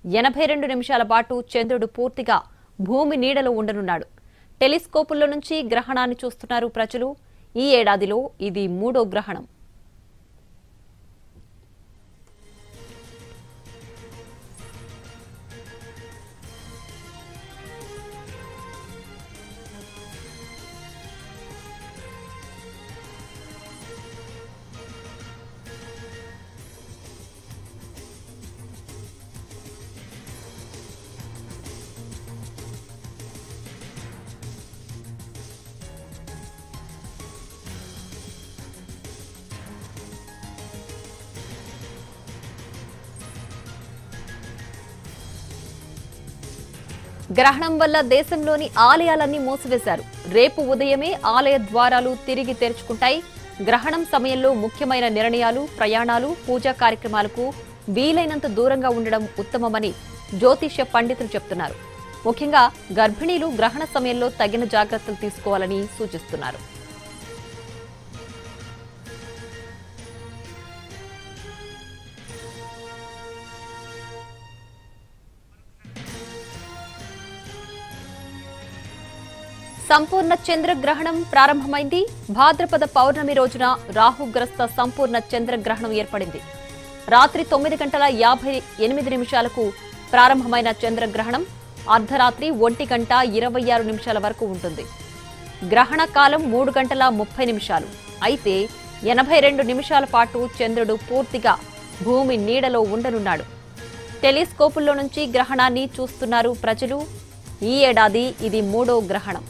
82 నిమిషాల పాటు చంద్రుడు పూర్తిగా భూమి నీడలో ఉండనున్నాడు. టెలిస్కోపుల్లో నుంచి గ్రహణాన్ని చూస్తున్నారు ప్రజలు. ఈ ఏడాదిలో ఇది 3వ గ్రహణం. గ్రహణం వల్ల దేశంలోని ఆలయాలన్నీ మూసివేశారు. రేపు ఉదయమే ఆలయ ద్వారాలు తిరిగి తెరుచుకుంటాయి. గ్రహణం సమయంలో ముఖ్యమైన నిర్ణయాలు, ప్రయాణాలు, పూజా కార్యక్రమాలకు వీలైనంత దూరంగా ఉండడం ఉత్తమమని జ్యోతిష్య పండితులు చెప్తున్నారు. ముఖ్యంగా గర్భిణీలు గ్రహణ సమయంలో తగిన జాగ్రత్తలు తీసుకోవాలని సూచిస్తున్నారు. సంపూర్ణ చంద్రగ్రహణం ప్రారంభమైంది. భాద్రపద పౌర్ణమి రోజున రాహుగ్రస్త సంపూర్ణ చంద్రగ్రహణం ఏర్పడింది. రాత్రి 9:58 ప్రారంభమైన చంద్రగ్రహణం అర్ధరాత్రి 1:26 వరకు ఉంటుంది. గ్రహణ కాలం 3:30. అయితే 82 నిమిషాల పాటు చంద్రుడు పూర్తిగా భూమి నీడలో ఉండనున్నాడు. టెలిస్కోపుల్లో నుంచి గ్రహణాన్ని చూస్తున్నారు ప్రజలు. ఈ ఏడాది ఇది 3వ గ్రహణం.